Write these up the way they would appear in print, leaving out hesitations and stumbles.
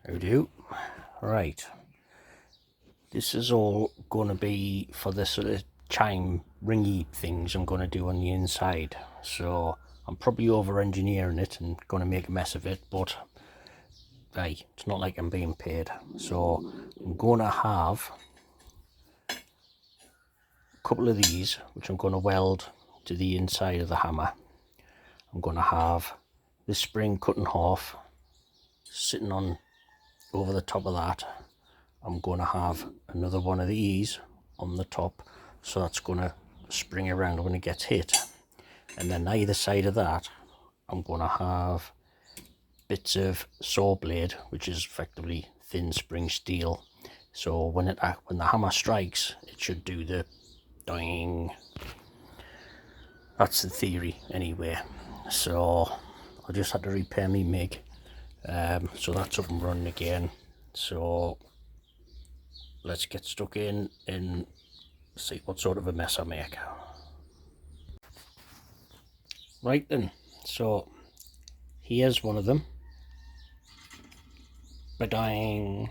How do? Right. This is all going to be for the sort of chime ringy things I'm going to do on the inside. So I'm probably over engineering it and going to make a mess of it, but hey, it's not like I'm being paid. So I'm going to have a couple of these, which I'm going to weld to the inside of the hammer. I'm going to have this spring cut in half, sitting on over the top of that. I'm going to have another one of these on the top, so that's going to spring around when it gets hit. And then either side of that, I'm going to have bits of saw blade, which is effectively thin spring steel. So when the hammer strikes, it should do the ding. That's the theory anyway. So I just had to repair me MIG. So that's up and running again. So let's get stuck in and see what sort of a mess I make. Right then, so here's one of them. Ba-dang.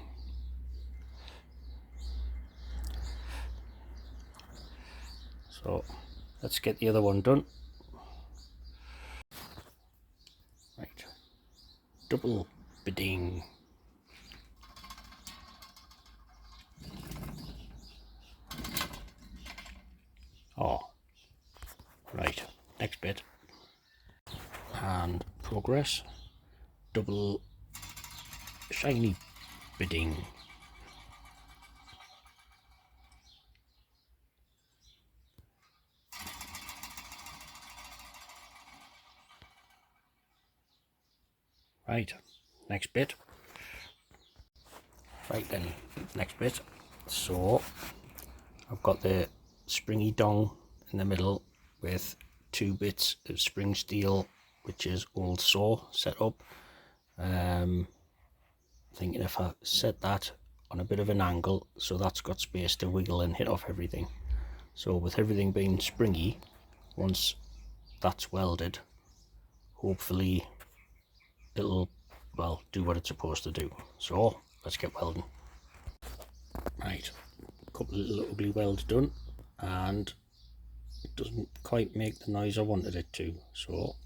So let's get the other one done. Right, double ba-ding. Oh, right, next bit. And progress, double shiny ba-ding. Right, next bit. Right then, next bit. So I've got the springy dong in the middle with two bits of spring steel, which is old saw set up. Thinking if I set that on a bit of an angle, so that's got space to wiggle and hit off everything. So with everything being springy, once that's welded, hopefully it'll, well, do what it's supposed to do. So let's get welding. Right, a couple of little ugly welds done, and it doesn't quite make the noise I wanted it to, so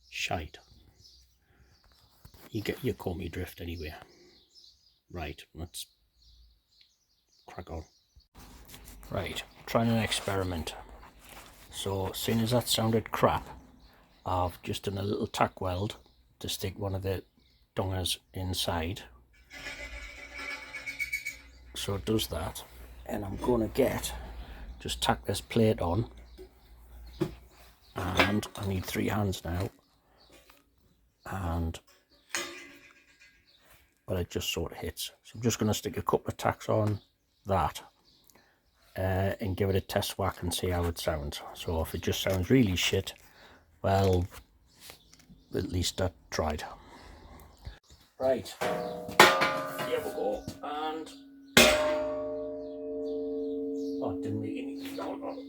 shite. You caught me drift anyway. Right, let's crack on. Right, trying an experiment. So seeing as that sounded crap, I've just done a little tack weld to stick one of the dongers inside. So it does that, and I'm going to just tack this plate on, and I need 3 hands now, but it just sort of hits. So I'm just going to stick a couple of tacks on that and give it a test whack and see how it sounds. So if it just sounds really shit, well, at least I tried. Right, here we go, and oh, it didn't make any sound on it.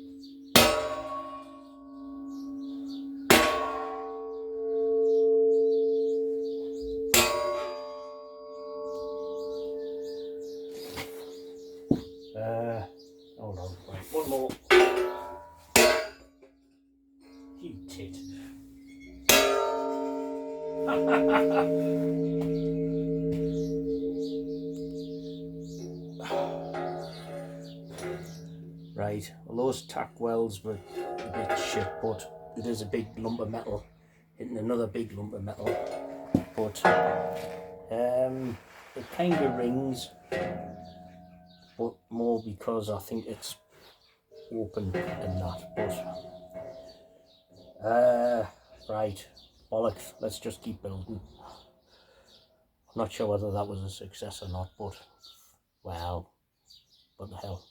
Hold on, right, one more. You tit. Right, well, those tack welds were a bit shit, but it is a big lump of metal hitting another big lump of metal. But it kind of rings, but more because I think it's open and that. But right, bollocks, let's just keep building. I'm not sure whether that was a success or not, but well, what the hell.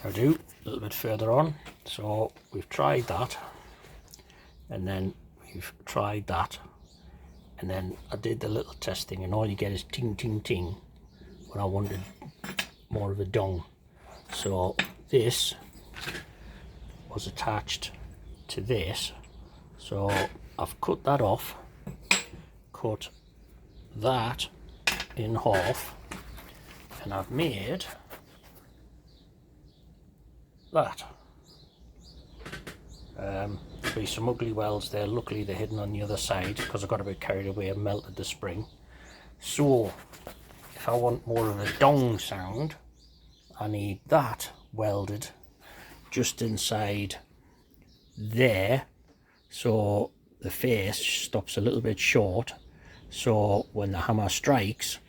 I do, a little bit further on. So we've tried that, and then we've tried that, and then I did the little testing, and all you get is ting ting ting when I wanted more of a dong. So this was attached to this, So I've cut that off, cut that in half, and I've made that. There'll be some ugly welds there. Luckily they're hidden on the other side because I got a bit carried away and melted the spring. So if I want more of a dong sound, I need that welded just inside there, so the face stops a little bit short, so when the hammer strikes,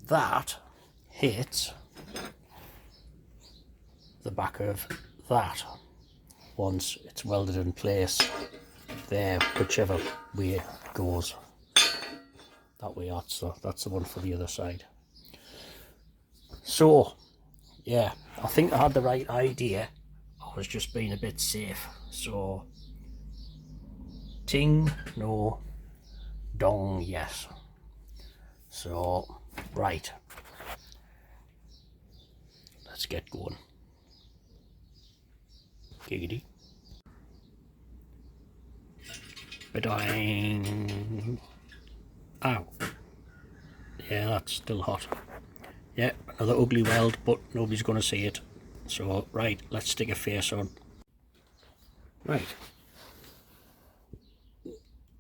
that hits the back of that once it's welded in place there, whichever way it goes. That way, that's the one for the other side. So yeah, I think I had the right idea. I was just being a bit safe. So ting no, dong yes. So right, let's get going. Giggity. Ba-ding. Ow. Yeah, that's still hot. Yeah, another ugly weld, but nobody's going to see it. So, right, let's stick a face on. Right.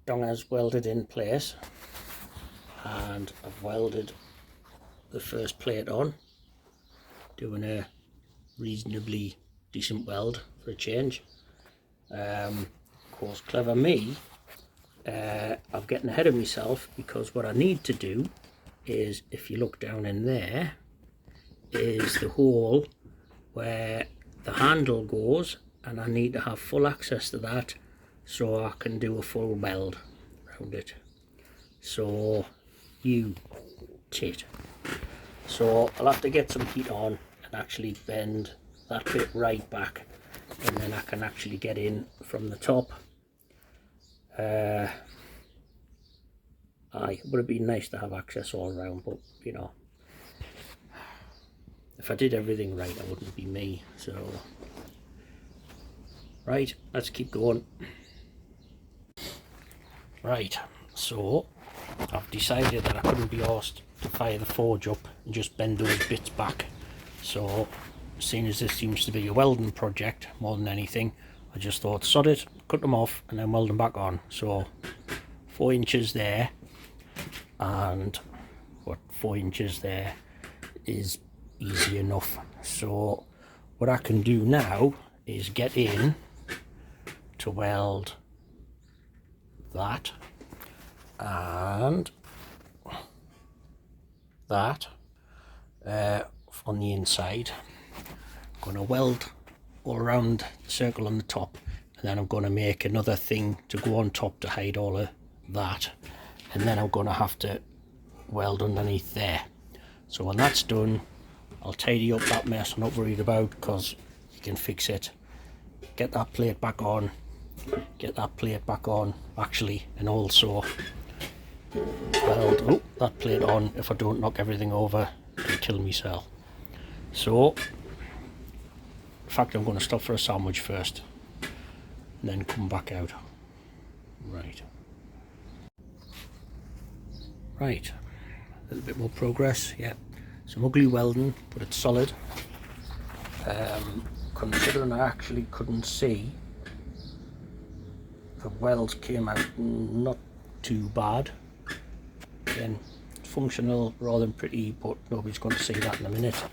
Donga's welded in place. And I've welded the first plate on. Doing a reasonably decent weld for a change. Of course, clever me, I'm getting ahead of myself, because what I need to do is, if you look down in there, is the hole where the handle goes, and I need to have full access to that so I can do a full weld around it. So you tit. So I'll have to get some heat on and actually bend that bit right back, and then I can actually get in from the top. It would have been nice to have access all around, but you know, if I did everything right, I wouldn't be me. So right, let's keep going. Right, so I've decided that I couldn't be asked to fire the forge up and just bend those bits back. So seeing as this seems to be a welding project more than anything, I just thought, sod it, cut them off and then weld them back on. So 4 inches there, and 4 inches there is easy enough. So what I can do now is get in to weld that and that on the inside. I'm going to weld all around the circle on the top, and then I'm going to make another thing to go on top to hide all of that, and then I'm going to have to weld underneath there. So when that's done, I'll tidy up that mess I'm not worried about, because you can fix it. Get that plate back on, get that plate back on actually, and also weld that plate on if I don't knock everything over and kill myself. So in fact, I'm going to stop for a sandwich first and then come back out. Right, a little bit more progress. Yeah, some ugly welding, but it's solid. Considering I actually couldn't see, the welds came out not too bad. Again, functional rather than pretty, but nobody's going to see that in a minute.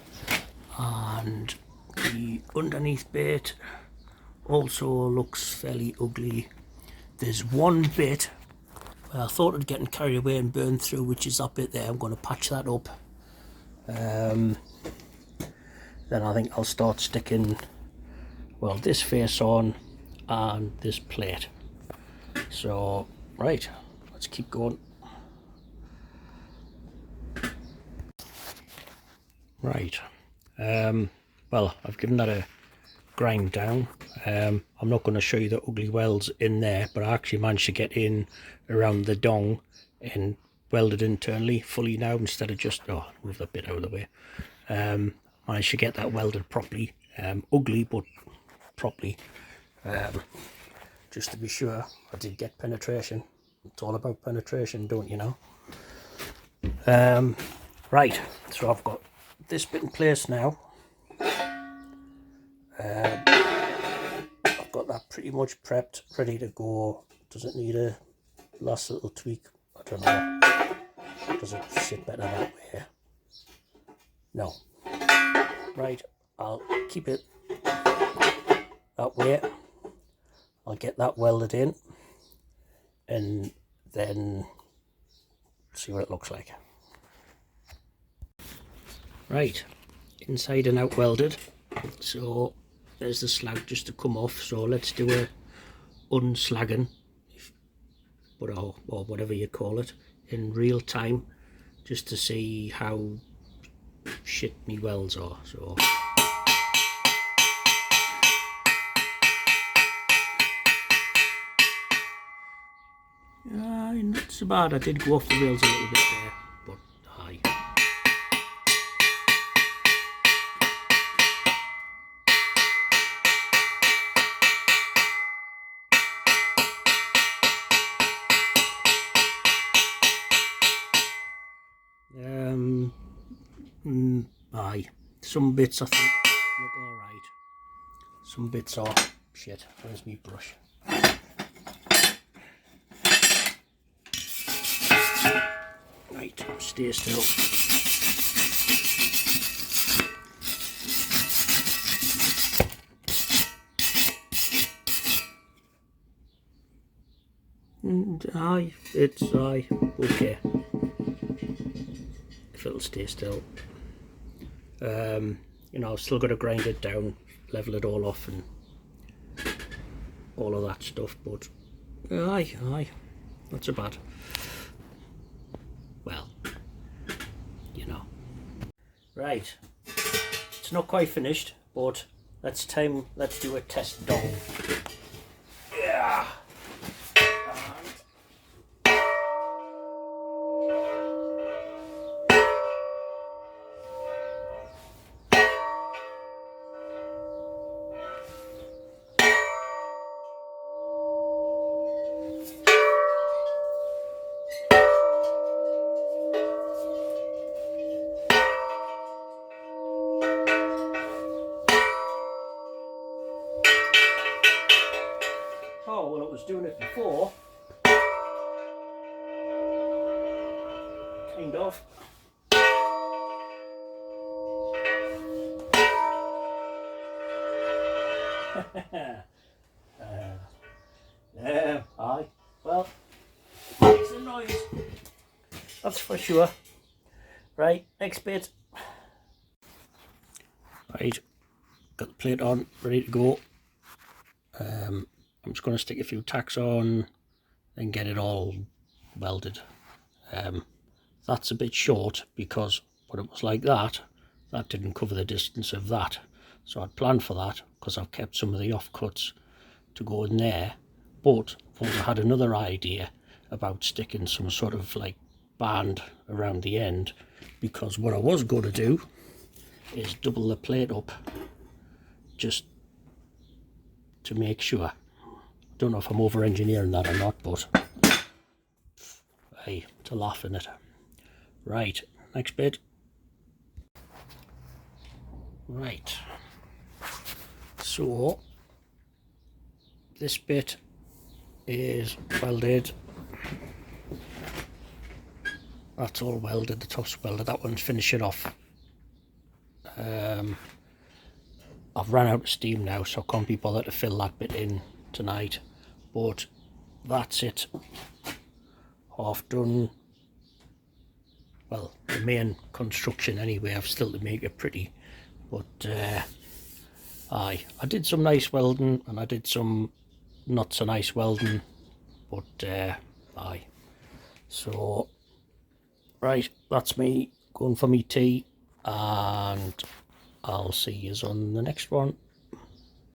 And the underneath bit also looks fairly ugly. There's one bit where I thought I'd getting carried away and burned through, which is that bit there. I'm going to patch that up. Then I think I'll start sticking, well, this face on and this plate. So right, let's keep going. Right, well, I've given that a grind down. I'm not going to show you the ugly welds in there, but I actually managed to get in around the dong and welded internally fully now, instead of just, move that bit out of the way. Managed to get that welded properly. Ugly, but properly. just to be sure I did get penetration. It's all about penetration, don't you know? Right, so I've got this bit in place now. I've got that pretty much prepped, ready to go. Does it need a last little tweak? I don't know. Does it sit better that way? No. Right, I'll keep it that way. I'll get that welded in and then see what it looks like. Right, inside and out welded. So there's the slag just to come off. So let's do a unslagging, or whatever you call it, in real time, just to see how shit me welds are. So not so bad. I did go off the rails a little bit there, but aye. Aye. Some bits I think look alright. Some bits are shit. Where's my brush? Right, stay still. And aye, it's aye, okay. If it'll stay still. You know, I've still got to grind it down, level it all off and all of that stuff, but aye, not so bad. Well, you know. Right, it's not quite finished, but let's do a test dong. Yeah. Oh, well, it was doing it before. Kind of. Aye. Well, makes a noise. That's for sure. Right, next bit. Right, got the plate on, ready to go. I'm just going to stick a few tacks on and get it all welded. That's a bit short because when it was like that, that didn't cover the distance of that. So I'd planned for that because I've kept some of the offcuts to go in there. But I had another idea about sticking some sort of like band around the end, because what I was going to do is double the plate up just to make sure. Don't know if I'm over engineering that or not, but hey, to laugh in it. Right, next bit. Right, so this bit is welded. That's all welded, the top's welded, that one's finishing off. I've run out of steam now, so I can't be bothered to fill that bit in tonight, but that's it, half done. Well, the main construction anyway, I've still to make it pretty, but aye, I did some nice welding and I did some not so nice welding, but aye. So right, that's me going for me tea, and I'll see you on the next one.